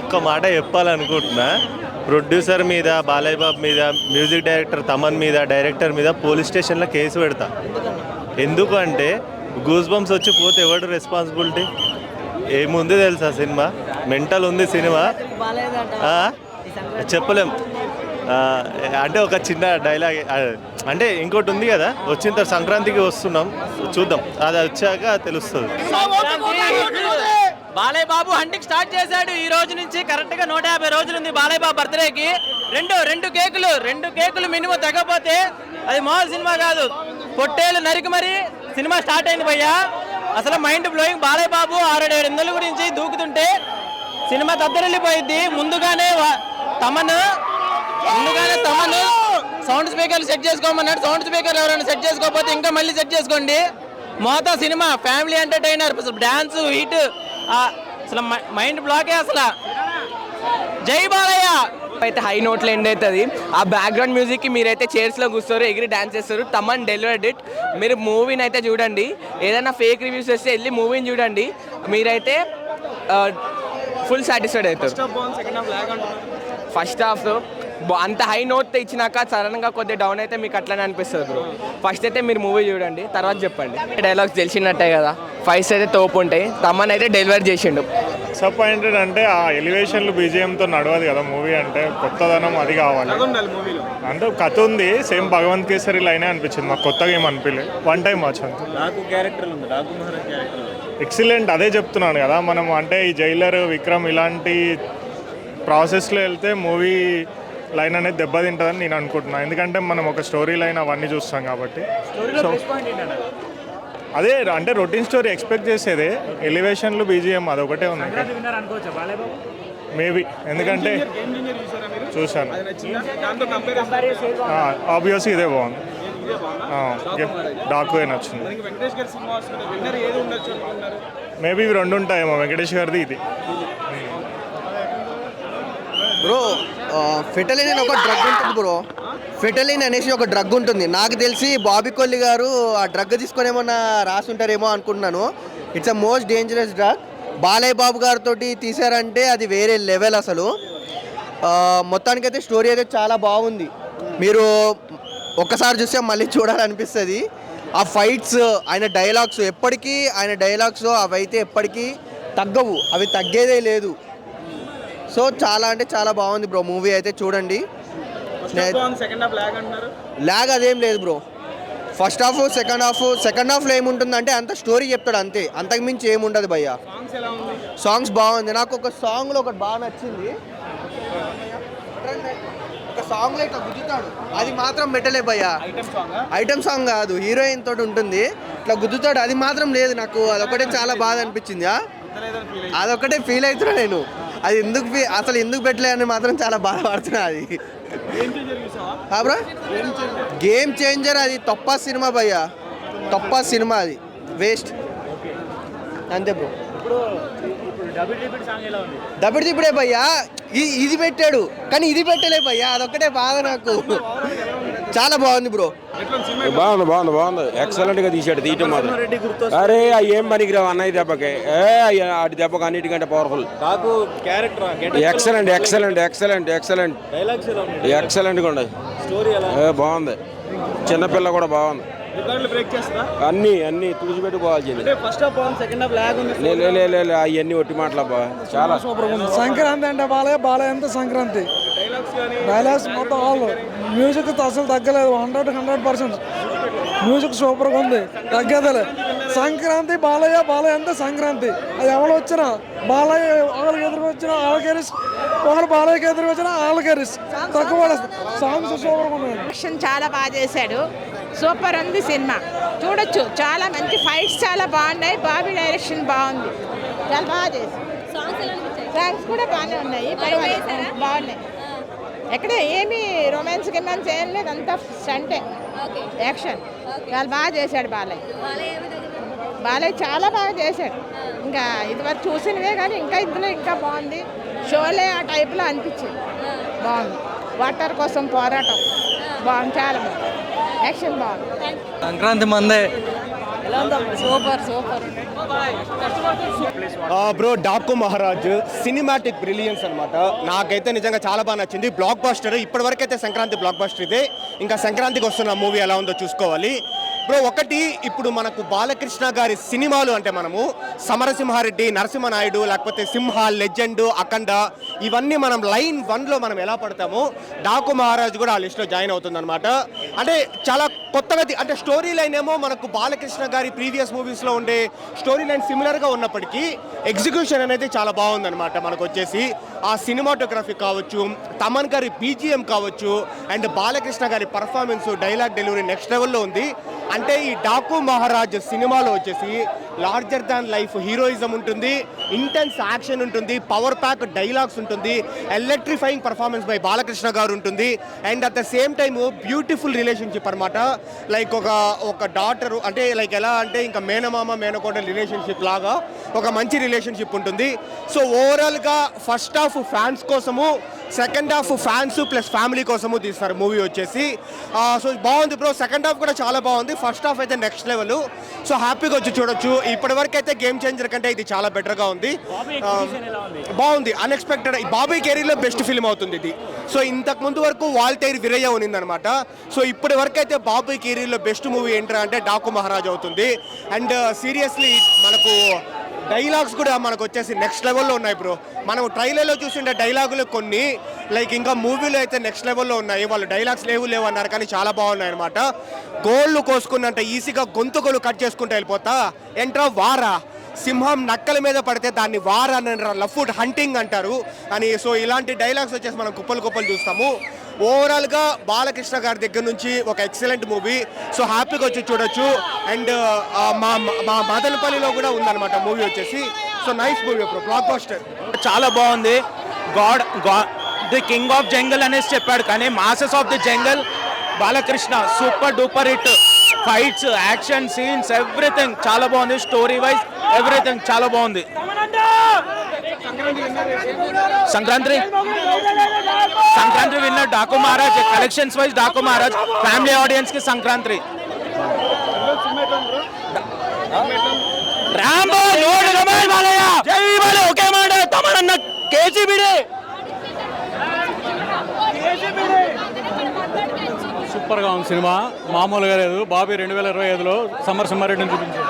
ఒక్క మాట చెప్పాలనుకుంటున్నా. ప్రొడ్యూసర్ మీద, బాలయ్య బాబు మీద, మ్యూజిక్ డైరెక్టర్ తమన్ మీద, డైరెక్టర్ మీద పోలీస్ స్టేషన్లో కేసు పెడతా. ఎందుకంటే గూస్ బంప్స్ వచ్చి పోతే ఎవడు రెస్పాన్సిబిలిటీ? ఏముంది తెలుసా సినిమా? మెంటల్ ఉంది సినిమా. చెప్పలేం. అంటే ఒక చిన్న డైలాగ్, అంటే ఇంకోటి ఉంది కదా, వచ్చిన తర్వాత సంక్రాంతికి వస్తున్నాం, చూద్దాం, అది వచ్చాక తెలుస్తుంది. బాలయ్య బాబు హంటింగ్ స్టార్ట్ చేశాడు. ఈ రోజు నుంచి కరెక్ట్ గా 150 రోజులు ఉంది బాలయ్య బాబు బర్త్డేకి. రెండు కేకులు మినిమం తగ్గపోతే అది మామూలు సినిమా కాదు. పొట్టేలు నరికి మరి సినిమా స్టార్ట్ అయింది భయ్యా. అసలు మైండ్ బ్లోయింగ్. బాలయ్య బాబు 6-7 గురించి దూకుతుంటే సినిమా దద్దరిల్లిపోయింది. ముందుగానే తమను సౌండ్ స్పీకర్లు సెట్ చేసుకోమన్నాడు. సౌండ్ స్పీకర్లు ఎవరైనా సెట్ చేసుకోకపోతే ఇంకా మళ్ళీ సెట్ చేసుకోండి. మోతా cinema family entertainer, dance heat, అసలు మైండ్ బ్లాకే. అసలు జై బాలయ్య. అయితే హై నోట్లో ఎండ్ అవుతుంది. ఆ బ్యాక్గ్రౌండ్ మ్యూజిక్కి మీరైతే చైర్స్లో కూర్చోరు, ఎగిరి డాన్స్ చేస్తారు. Thaman delivered it. మీరు మూవీని అయితే చూడండి. ఏదైనా ఫేక్ రివ్యూస్ వస్తే వెళ్ళి మూవీని చూడండి, మీరైతే ఫుల్ సాటిస్ఫైడ్ అవుతారు. ఫస్ట్ హాఫ్ అంత హై నోట్ ఇచ్చినాక సడన్గా కొద్దిగా డౌన్ అయితే మీకు అట్లనే అనిపిస్తుంది బ్రో. ఫస్ట్ అయితే మీరు మూవీ చూడండి, తర్వాత చెప్పండి. డైలాగ్స్ తెలిసినట్టే కదా, ఫైట్స్ అయితే తోపు ఉంటాయి. తమన్ అయితే డెలివరీ చేసిండు. డిసప్పాయింటెడ్ అంటే ఆ ఎలివేషన్లు బీజిఎంతో నడవదు కదా మూవీ. అంటే కొత్తదనం అది కావాలి. అంటే కథ ఉంది, సేమ్ భగవంత్ కేసరి లైనే అనిపించింది మాకు, కొత్తగా ఏం అనిపించలేదు. వన్ టైం వాచ్ అంతే. ఎక్సలెంట్. అదే చెప్తున్నాను కదా, మనం అంటే ఈ జైలర్, విక్రమ్ ఇలాంటి ప్రాసెస్లో వెళ్తే మూవీ లైన్ అనేది దెబ్బతింటుందని నేను అనుకుంటున్నాను. ఎందుకంటే మనం ఒక స్టోరీ లైన్ అవన్నీ చూస్తాం కాబట్టి. సో అదే అంటే రొటీన్ స్టోరీ ఎక్స్పెక్ట్ చేసేదే. ఎలివేషన్లు బీజిఎం అదొకటే ఉంది మేబీ. ఎందుకంటే చూశాను, ఆబ్వియస్లీ ఇదే బాగుంది. డాకు నచ్చింది. మేబీ ఇవి రెండు ఉంటాయేమో, వెంకటేష్ గారిది ఇది. బ్రో ఫెటలిన్ అని ఒక డ్రగ్ ఉంటుంది బ్రో. ఫెటలిన్ అనేసి ఒక డ్రగ్ ఉంటుంది. నాకు తెలిసి బాబీ కొల్లి గారు ఆ డ్రగ్ తీసుకొని ఏమన్నా రాసుంటారేమో అనుకుంటున్నాను. It's a most dangerous drug. Balayya Babu గారితో తీసారంటే అది వేరే లెవెల్ అసలు. మొత్తానికైతే స్టోరీ అయితే చాలా బాగుంది. మీరు ఒక్కసారి చూస్తే మళ్ళీ చూడాలనిపిస్తుంది. ఆ ఫైట్స్, ఆయన డైలాగ్స్, ఎప్పటికీ ఆయన డైలాగ్స్ అవి అయితే ఎప్పటికీ తగ్గవు, అవి తగ్గేదే లేదు. సో చాలా అంటే చాలా బాగుంది బ్రో. మూవీ అయితే చూడండి. ల్యాగ్ అదేం లేదు బ్రో. ఫస్ట్ హాఫ్, సెకండ్ హాఫ్లో ఏముంటుందంటే అంత స్టోరీ చెప్తాడు అంతే, అంతకుమించి ఏముండదు భయ్య. సాంగ్స్ బాగుంది. నాకు ఒక సాంగ్లో ఒకటి బాగా నచ్చింది. ఒక సాంగ్లో ఇట్లా గుద్దుతాడు, అది మాత్రం మెటలే భయ్య. ఐటమ్ సాంగ్ కాదు, హీరోయిన్ తోటి ఉంటుంది, ఇట్లా గుద్దుతాడు, అది మాత్రం లేదు. నాకు అదొకటే చాలా బాగా అనిపించింది. అదొకటే ఫీల్ అవుతున్నా నేను. అది అసలు ఎందుకు పెట్టలే అని మాత్రం చాలా బాధపడుతున్నా. అది బ్రో గేమ్ చేంజర్. అది తప్ప సినిమా భయ్య, తప్ప సినిమా, అది వేస్ట్ అంతే బ్రో. డబుల్ దిప్పుడే భయ్యా. ఇది పెట్టాడు కానీ ఇది పెట్టలే భయ్యా, అదొక్కటే బాధ నాకు. చాలా బాగుంది బ్రో. బాగుంది ఎక్సలెంట్ గా తీసాడు. తీయటం మాత్రం అరే ఏం పనికిరావు అన్నయ్య దెబ్బకి. ఆడి దెబ్బకి అన్నిటికంటే పవర్ఫుల్. ఎక్సలెంట్ గా ఉండదు. బాగుంది. చిన్నపిల్ల కూడా బాగుంది. అన్ని తుడిచిపెట్టుకోవాల్సింది. అవన్నీ ఒట్టి మాటలబ్బా, చాలా సూపర్ ఉంది. సంక్రాంతి అంటే బాలయ్య అంతా సంక్రాంతి. డైలాగ్స్ మొత్తం ఆల్ మ్యూజిక్ అసలు తగ్గలేదు. 100% మ్యూజిక్ సూపర్గా ఉంది, తగ్గేదలే. సంక్రాంతి బాలయ్య అంతా సంక్రాంతి. అది ఎవరు వచ్చినా బాలయ్య వాళ్ళకి ఎదురు వచ్చినా వాళ్ళకెరిస్, ఒకరు బాలయ్యకి ఎదురు వచ్చినా వాళ్ళకెరిస్. తక్కువ సాంగ్స్ సూపర్గా ఉన్నాయి. చాలా బాగా చేశాడు. సూపర్ ఉంది సినిమా, చూడొచ్చు. చాలా మంచి ఫైట్స్ చాలా బాగున్నాయి. బాబీ డైరెక్షన్ బాగుంది, చాలా బాగా చేశాడు. సాంగ్స్ కూడా బాగానే ఉన్నాయి, బాగున్నాయి. ఎక్కడ ఏమి రొమాన్స్ ఏం లేదు, అంతా స్టంటే, యాక్షన్. చాలా బాగా చేశాడు బాలయ్య చాలా బాగా చేశాడు. ఇంకా ఇదివరకు చూసినవే కానీ ఇందులో ఇంకా బాగుంది. షోలే ఆ టైప్లో అనిపించింది, బాగుంది. వాటర్ కోసం పోరాటం బాగుంది, చాలా బాగుంది. యాక్షన్ బాగుంది. సంక్రాంతి మందే super super. Bro Daaku Maharaj cinematic brilliance అనమాట. నాకైతే నిజంగా చాలా బాగా నచ్చింది. బ్లాక్ బస్టర్, ఇప్పటివరకు అయితే సంక్రాంతి బ్లాక్ బస్టర్ ఇదే. ఇంకా సంక్రాంతికి వస్తున్న మూవీ ఎలా ఉందో చూసుకోవాలి బ్రో. ఒకటి, ఇప్పుడు మనకు బాలకృష్ణ గారి సినిమాలు అంటే మనము సమరసింహారెడ్డి, నరసింహనాయుడు, లేకపోతే సింహ, లెజెండ్, అఖండ, ఇవన్నీ మనం లైన్ 1లో మనం ఎలా పడతామో డాకు మహారాజ్ కూడా ఆ లిస్ట్లో జాయిన్ అవుతుంది అనమాట. అంటే చాలా కొత్తగా, అంటే స్టోరీ లైన్ ఏమో మనకు బాలకృష్ణ గారి ప్రీవియస్ మూవీస్లో ఉండే స్టోరీ లైన్ సిమిలర్గా ఉన్నప్పటికీ ఎగ్జిక్యూషన్ అనేది చాలా బాగుందన్నమాట. మనకు వచ్చేసి ఆ సినిమాటోగ్రఫీ కావచ్చు, తమన్ గారి బీజిఎం కావచ్చు, అండ్ బాలకృష్ణ గారి పర్ఫార్మెన్స్, డైలాగ్ డెలివరీ నెక్స్ట్ లెవెల్లో ఉంది. అంటే ఈ డాకు మహారాజ్ సినిమాలో వచ్చేసి లార్జర్ దాన్ లైఫ్ హీరోయిజం ఉంటుంది, ఇంటెన్స్ యాక్షన్ ఉంటుంది, పవర్ ప్యాక్ డైలాగ్స్ ఉంటుంది, ఎలక్ట్రిఫైయింగ్ పర్ఫార్మెన్స్ బై బాలకృష్ణ గారు ఉంటుంది, and at the same time beautiful relationship అనమాట. లైక్ ఒక డాటర్, అంటే లైక్ ఎలా అంటే ఇంకా మేనమామ మేనకోడల రిలేషన్షిప్ లాగా ఒక మంచి రిలేషన్షిప్ ఉంటుంది. సో ఓవరాల్గా ఫస్ట్ హాఫ్ ఫ్యాన్స్ కోసము, second half fans plus family కోసము తీస్తారు మూవీ వచ్చేసి. సో బాగుంది బ్రో. సెకండ్ హాఫ్ కూడా చాలా బాగుంది, ఫస్ట్ హాఫ్ అయితే నెక్స్ట్ లెవెల్. సో హ్యాపీగా వచ్చి చూడొచ్చు. ఇప్పటివరకు అయితే గేమ్ చేంజర్ కంటే ఇది చాలా బెటర్గా ఉంది. బాగుంది, అన్ఎక్స్పెక్టెడ్. బాబీ కెరీర్లో బెస్ట్ ఫిల్మ్ అవుతుంది ఇది. సో ఇంతకు ముందు వరకు వాల్టైర్ విరయ్య ఉన్నిందనమాట. సో ఇప్పటి వరకు అయితే బాబీ కెరీర్లో బెస్ట్ మూవీ ఏంటంటే అంటే డాకు మహారాజ్ అవుతుంది. అండ్ సీరియస్లీ మనకు డైలాగ్స్ కూడా మనకు వచ్చేసి నెక్స్ట్ లెవెల్లో ఉన్నాయి బ్రో. మనం ట్రైలర్లో చూసిండే డైలాగులు కొన్ని లైక్ ఇంకా మూవీలో అయితే నెక్స్ట్ లెవెల్లో ఉన్నాయి. వాళ్ళు డైలాగ్స్ లేవు అన్నారు కానీ చాలా బాగున్నాయి అనమాట. గోళ్ళు కోసుకున్నంత ఈజీగా గొంతుకలు కట్ చేసుకుంటూ వెళ్ళిపోతా. ఎంట్రా వారా, సింహం నక్కల మీద పడితే దాన్ని వారా అని లఫ్ట్ హంటింగ్ అంటారు అని. సో ఇలాంటి డైలాగ్స్ వచ్చేసి మనం కుప్పలు చూస్తాము. ఓవరాల్గా బాలకృష్ణ గారి దగ్గర నుంచి ఒక ఎక్సలెంట్ మూవీ. సో హ్యాపీగా వచ్చి చూడొచ్చు. అండ్ మా మదనపల్లిలో కూడా ఉందన్నమాట మూవీ వచ్చేసి. So nice movie bro, block buster. చాలా బాగుంది. గాడ్ ది కింగ్ ఆఫ్ జంగల్ అనేసి చెప్పాడు కానీ masses of the jungle Balakrishna super duper hit. Fights, action scenes, everything చాలా బాగుంది. స్టోరీ వైజ్ ఎవ్రీథింగ్ చాలా బాగుంది. Sankranti winner Daaku Maharaj. Collections wise Daaku Maharaj, family audience కి సంక్రాంతి. రాంబో లోడ్ రమేష్ బాలయ్య జై బాలయ్య ఒకే మాట తమనన్న కేజీబీడే. సూపర్గా ఉంది సినిమా, మామూలుగా లేదు. బాబీ 2025లో సమరసింహారెడ్డిని చూపించారు.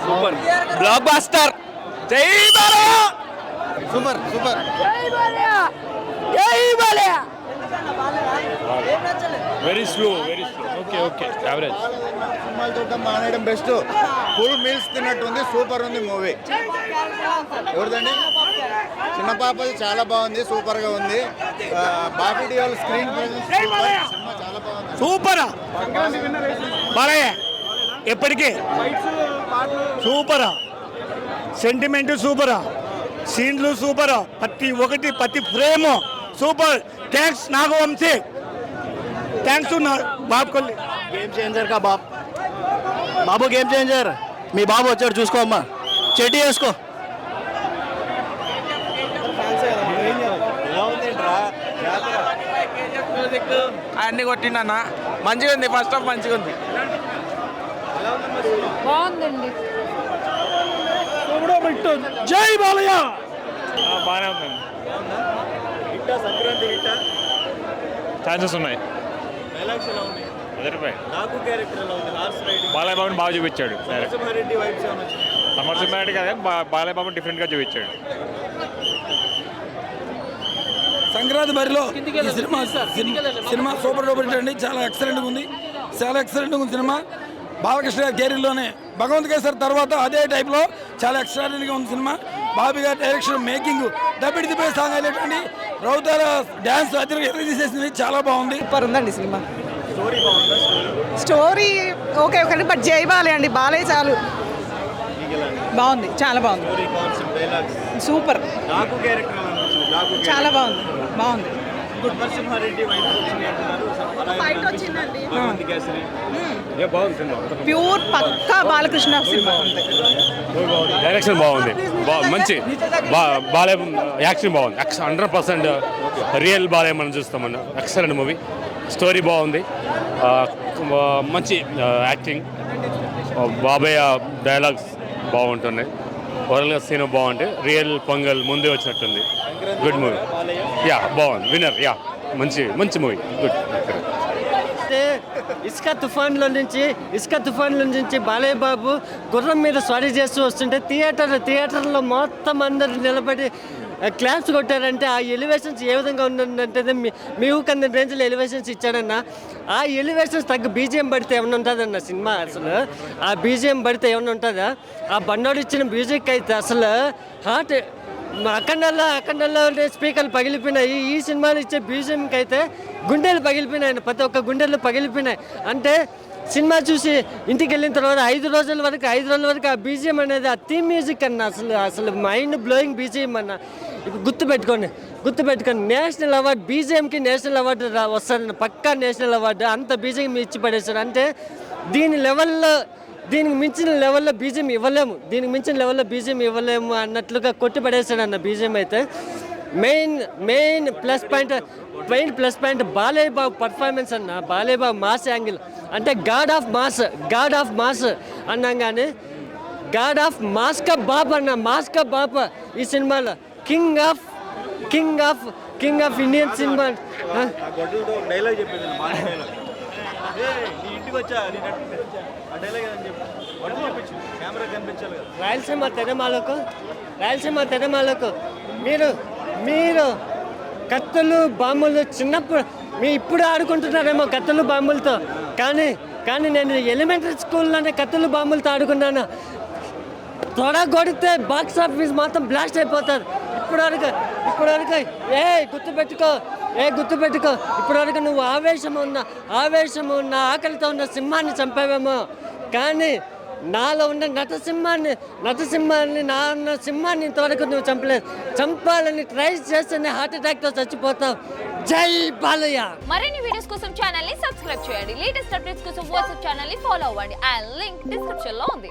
Super blockbuster. జై Balayya. Super super. Very slow okay average. సినిమాలు చూడటం మానేయడం బెస్ట్. ఫుల్ మీల్స్ తిన్నట్టుంది, సూపర్ ఉంది మూవీ. ఎవరిదండి? చిన్న పాపది చాలా బాగుంది, సూపర్గా ఉంది. Bobby Deol screen presence cinema చాలా బాగుంది. సూపరా బాలయ్య, ఎప్పటికీ సూపరా. సెంటిమెంట్ సూపరా, సీన్లు సూపరా, ప్రతి frame super. Thanks Nagavamsi, thanks to Babu Kolli. Game Changer కా బాబు గేమ్ చేంజర్. మీ బాబు వచ్చాడు, చూసుకో అమ్మా, చెడ్డీ వేసుకో. అన్ని కొట్టిండన్న మంచిగా ఉంది. ఫస్ట్ హాఫ్ మంచిగా ఉంది. బాగుందండి. జై బాలయ్య. బాగానే ఉంది. ఛాన్సెస్ ఉన్నాయి. బాలయ్య బాబుని బాగా చూపించాడు. సమరసింహారెడ్డి కదా, బాలయ్య బాబుని డిఫరెంట్గా చూపించాడు. సంక్రాంతి బరిలో ఈ సినిమా సూపర్ డూపర్ హిట్ అండి. చాలా ఎక్సలెంట్గా ఉంది, చాలా ఎక్సలెంట్గా ఉంది సినిమా. బాలకృష్ణ గారి కెరీర్లోనే భగవంత్ కేసర్ తర్వాత అదే టైప్లో చాలా ఎక్స్ట్రాడినరీగా ఉంది సినిమా. బాబీ గారి డైరెక్షన్, మేకింగ్, దబ్బిడి దిబ్బే సాంగ్ అయినటువంటి రౌతార డ్యాన్స్ ఎదురు తీసేసింది, చాలా బాగుంది. సూపర్ ఉందండి cinema. Story okay okay but జై బాలయ్య అండి, బాలయ్య చాలు. బాగుంది, చాలా బాగుంది, సూపర్, చాలా బాగుంది. ఫైట్ వచ్చిందండి, ప్యూర్ పక్కా బాలకృష్ణ సినిమా. డైరెక్షన్ బాగుంది, మంచి బాలయ్య యాక్షన్ బాగుంది. 100% రియల్ బాలయ్య మనం చూస్తామన్న. ఎక్సలెంట్ మూవీ, స్టోరీ బాగుంది, మంచి యాక్టింగ్, బాబయ్య డైలాగ్స్ బాగుంటున్నాయి, ఓవరాల్గా సీన్ బాగుంటాయి. రియల్ పొంగల్ ముందే వచ్చినట్టుంది. గుడ్ మూవీ, యా బాగుంది. విన్నర్, యా మంచి మూవీ, గుడ్. ఇసుక తుఫాన్లో నుంచి బాలయ్య బాబు గుర్రం మీద స్వారీ చేస్తూ వస్తుంటే థియేటర్లో మొత్తం అందరూ నిలబడి క్లాప్స్ కొట్టారంటే ఆ ఎలివేషన్స్ ఏ విధంగా ఉందంటే మీ ఊకందని రేంజ్లో ఎలివేషన్స్ ఇచ్చాడన్న. ఆ ఎలివేషన్స్ తగ్గ బీజిఎం పడితే ఏమైనా ఉంటుందన్న సినిమా. అసలు ఆ బీజిఎం పడితే ఏమైనా ఉంటుందా? ఆ బండోడు ఇచ్చిన మ్యూజిక్ అయితే అసలు హార్ట్ అఖండల్లో స్పీకర్లు పగిలిపోయినాయి. ఈ సినిమాలు ఇచ్చే బీజిఎంకి అయితే గుండెలు పగిలిపోయినాయి, ప్రతి ఒక్క గుండెలు పగిలిపోయినాయి. అంటే సినిమా చూసి ఇంటికి వెళ్ళిన తర్వాత 5 రోజుల వరకు ఆ బీజిఎం అనేది, ఆ థీమ్ మ్యూజిక్ అన్న అసలు మైండ్ బ్లోయింగ్ బీజిఎం అన్న. ఇప్పుడు గుర్తుపెట్టుకొని నేషనల్ అవార్డు బీజిఎంకి నేషనల్ అవార్డు వస్తుందన్న, పక్కా నేషనల్ అవార్డు. అంత బీజిఎం ఇచ్చి పడేస్తాడు. అంటే దీనికి మించిన లెవెల్లో బీజిఎం ఇవ్వలేము అన్నట్లుగా కొట్టి పడేస్తాడు అన్న బీజిఎం అయితే. Main plus point Balayya Babu performance అన్న. బాలయ్య బాబు మాస్ యాంగిల్ అంటే గాడ్ ఆఫ్ మాస్ అన్నాం కానీ గాడ్ ఆఫ్ మాస్కా బాబ్ అన్న. మాస్కా బాబ్ ఈ సినిమాలో king of Indian cinema. Rayalaseema తెరమాలకు మీరు కత్తులు బాంబులు చిన్నప్పుడు ఇప్పుడు ఆడుకుంటున్నారేమో కత్తులు బాంబులతో, కానీ నేను ఎలిమెంటరీ స్కూల్లోనే కత్తులు బాంబులతో ఆడుకున్నాను. త్వరగా కొడితే బాక్స్ ఆఫీస్ మాత్రం బ్లాస్ట్ అయిపోతారు. ఇప్పటివరకు గుర్తుపెట్టుకో ఇప్పటివరకు నువ్వు ఆవేశం ఉన్న ఆకలితో ఉన్న సింహాన్ని చంపావేమో, కానీ నాలో ఉన్న నటసింహాన్ని నా సింహాన్ని ఇంతవరకు నువ్వు చంపలేదు. చంపాలని ట్రై చేస్తేనే హార్ట్ అటాక్తో చచ్చిపోతావు. జై బాలయ్య. మరిన్ని వీడియోస్ కోసం ఛానల్ ని సబ్స్క్రైబ్ చేయండి. లేటెస్ట్ అప్డేట్స్ కోసం వాట్సాప్ ఛానల్ ని ఫాలో అవ్వండి. ఆ లింక్ డిస్క్రిప్షన్ లో ఉంది.